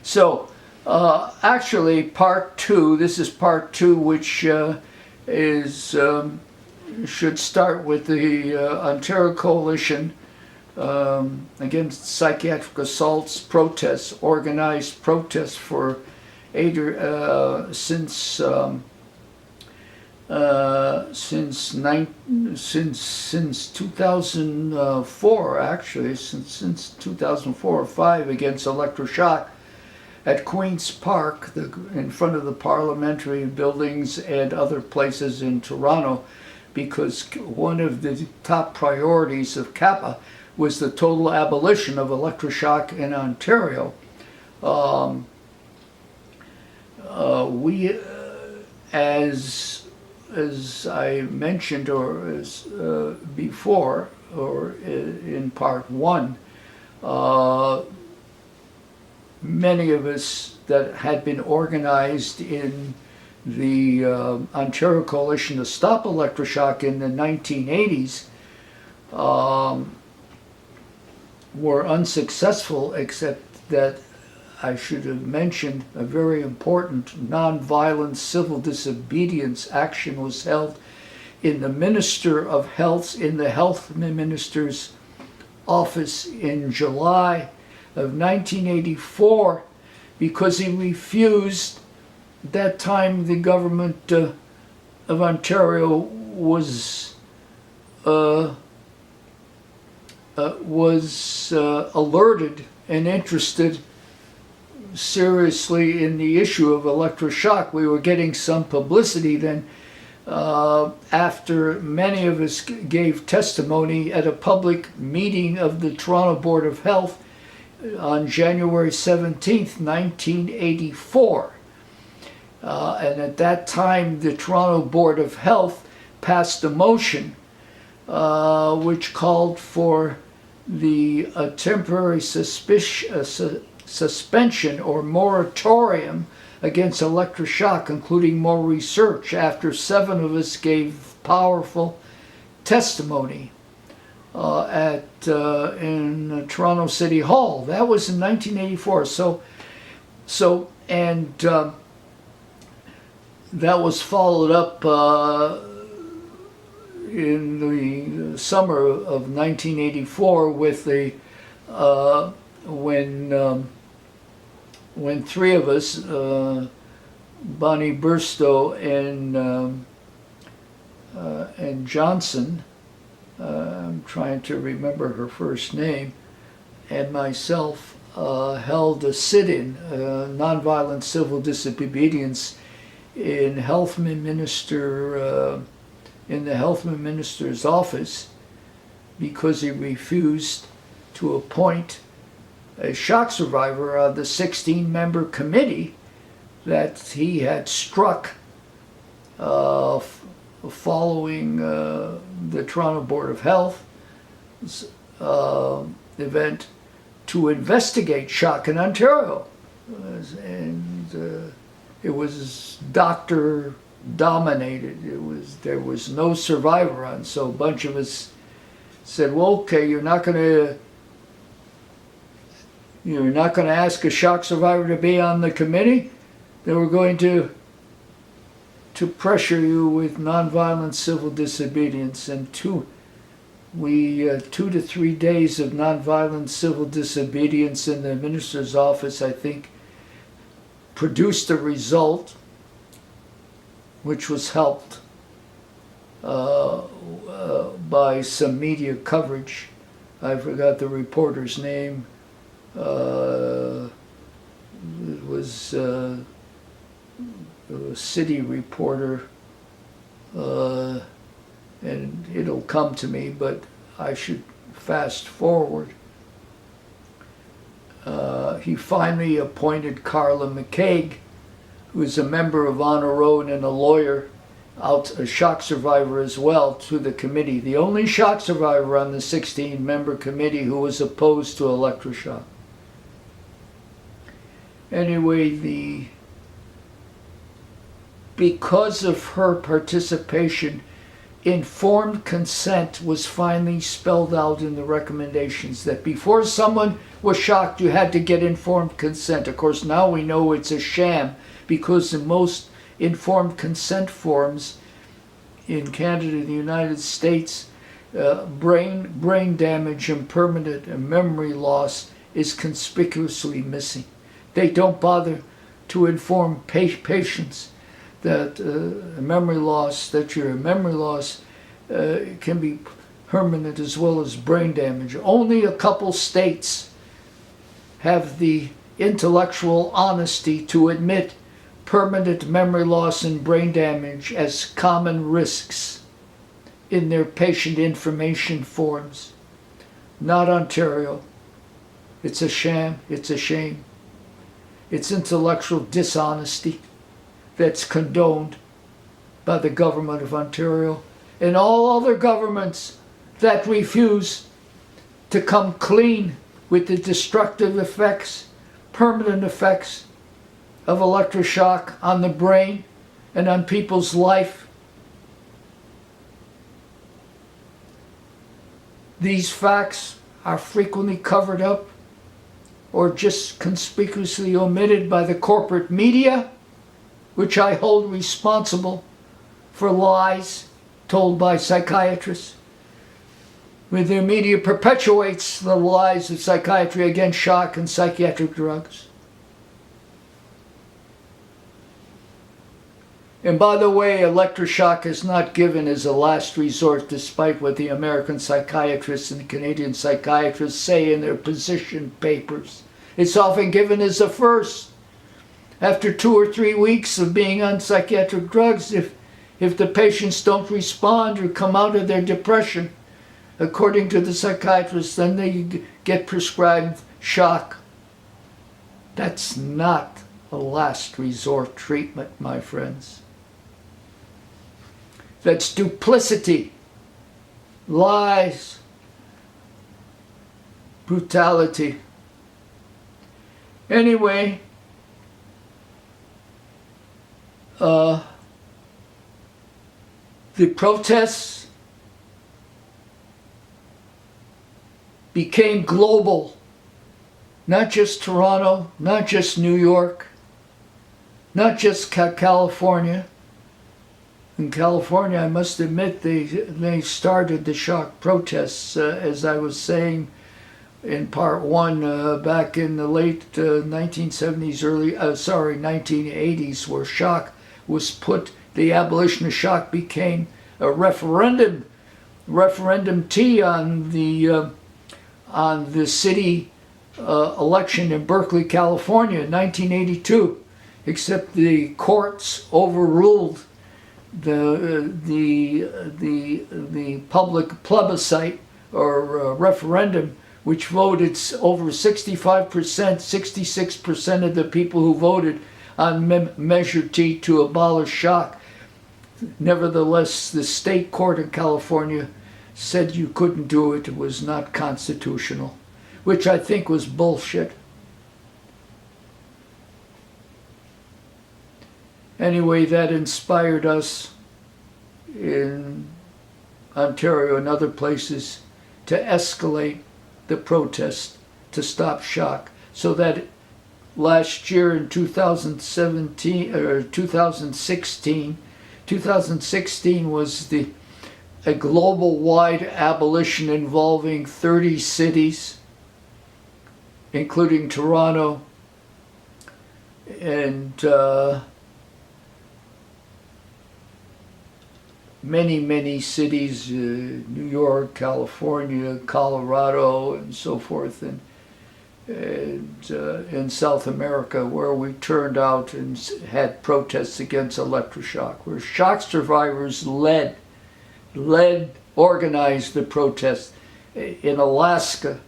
So actually part two, this is part two, which is should start with the Ontario Coalition against psychiatric assaults protests, organized protests for since 2004, actually, since 2004 or 5, against electroshock at Queen's Park, in front of the parliamentary buildings and other places in Toronto, because one of the top priorities of CAPA was the total abolition of electroshock in Ontario. We, as I mentioned, or as before, or in part one, many of us that had been organized in the Ontario Coalition to Stop Electroshock in the 1980s were unsuccessful, except that I should have mentioned a very important nonviolent civil disobedience action was held in the Minister of Health, in the Health Minister's office in July of 1984, because he refused. At that time, the government of Ontario was alerted and interested seriously in the issue of electroshock. We were getting some publicity then after many of us gave testimony at a public meeting of the Toronto Board of Health on January 17th, 1984. And at that time, the Toronto Board of Health passed a motion which called for the temporary suspension or moratorium against electroshock, including more research, after 7 of us gave powerful testimony in Toronto City Hall. That was in 1984. That was followed up in the summer of 1984 with the when 3 of us, Bonnie Burstow and Johnson, I'm trying to remember her first name, and myself held a sit-in, nonviolent civil disobedience in the Health Minister's office, because he refused to appoint a shock survivor on the 16-member committee that he had struck following the Toronto Board of Health event to investigate shock in Ontario. And it was doctor dominated. There was no survivor on, so a bunch of us said, well, okay, you're not going to ask a shock survivor to be on the committee, then we're going to pressure you with nonviolent civil disobedience. And 2 to 3 days of nonviolent civil disobedience in the minister's office, I think, produced a result which was helped by some media coverage. I forgot the reporter's name. It was a city reporter, and it'll come to me, but I should fast forward. He finally appointed Carla McCaig, who is a member of Honor Road and a lawyer, a shock survivor as well, to the committee. The only shock survivor on the 16-member committee who was opposed to electroshock. Anyway, because of her participation informed consent was finally spelled out in the recommendations, that before someone was shocked, you had to get informed consent. Of course, now we know it's a sham, because in most informed consent forms in Canada and the United States, brain damage and permanent memory loss is conspicuously missing. They don't bother to inform patients that memory loss, that your memory loss can be permanent as well as brain damage. Only a couple states have the intellectual honesty to admit permanent memory loss and brain damage as common risks in their patient information forms. Not Ontario. It's a sham. It's a shame. It's intellectual dishonesty that's condoned by the government of Ontario and all other governments that refuse to come clean with the destructive effects, permanent effects of electroshock on the brain and on people's life. These facts are frequently covered up or just conspicuously omitted by the corporate media, which I hold responsible for lies told by psychiatrists. When the media perpetuates the lies of psychiatry against shock and psychiatric drugs. And by the way, electroshock is not given as a last resort, despite what the American psychiatrists and Canadian psychiatrists say in their position papers. It's often given as a first. After 2 or 3 weeks of being on psychiatric drugs, if the patients don't respond or come out of their depression, according to the psychiatrists, then they get prescribed shock. That's not a last resort treatment, my friends. That's duplicity, lies, brutality. Anyway, the protests became global. Not just Toronto, not just New York, not just California. In California, I must admit, they started the shock protests, as I was saying in part one, back in the late 1970s, 1980s, where shock was put, the abolition of shock became a referendum T on the city election in Berkeley, California in 1982, except the courts overruled the public plebiscite or referendum, which voted over 65%, 66% of the people who voted on Measure T to abolish shock. Nevertheless, the state court in California said you couldn't do it. It was not constitutional, which I think was bullshit. Anyway, that inspired us in Ontario and other places to escalate the protest to stop shock, so that last year in 2016 was a global-wide abolition involving 30 cities, including Toronto, and many cities, New York, California, Colorado, and so forth, and in South America, where we turned out and had protests against electroshock, where shock survivors organized the protests. In Alaska,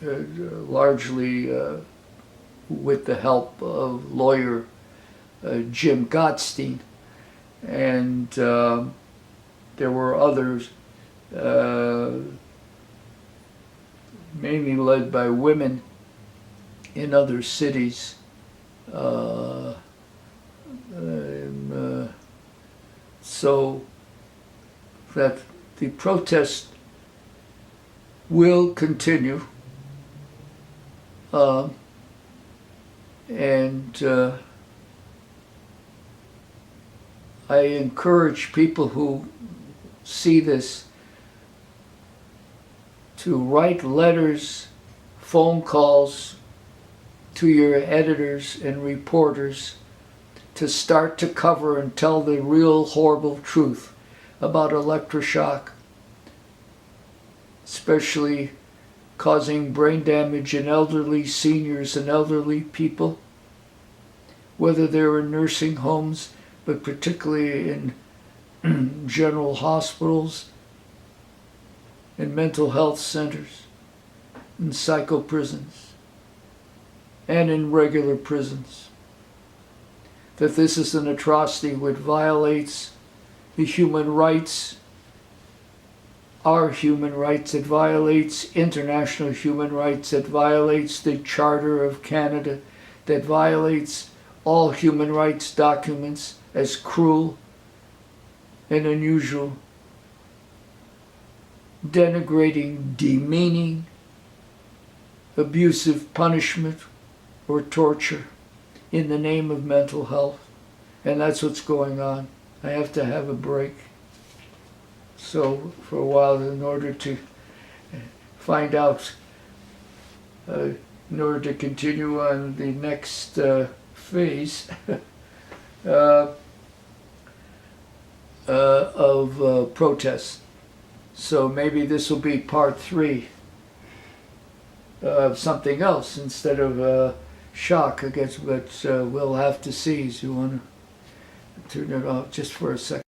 largely with the help of lawyer Jim Gottstein, and there were others, mainly led by women in other cities. so that the protest will continue, and I encourage people who see this to write letters, phone calls to your editors and reporters to start to cover and tell the real horrible truth about electroshock, especially causing brain damage in elderly seniors and elderly people, whether they're in nursing homes, but particularly in general hospitals, in mental health centers, in psycho prisons, and in regular prisons. That this is an atrocity which violates the human rights, our human rights, it violates international human rights, it violates the Charter of Canada, that violates all human rights documents as cruel and unusual, denigrating, demeaning, abusive punishment or torture in the name of mental health. And that's what's going on. I have to have a break. So for a while, in order to find out, in order to continue on the next phase of protests. So maybe this will be part 3 of something else instead of shock, I guess, but we'll have to see. So you want to turn it off just for a second.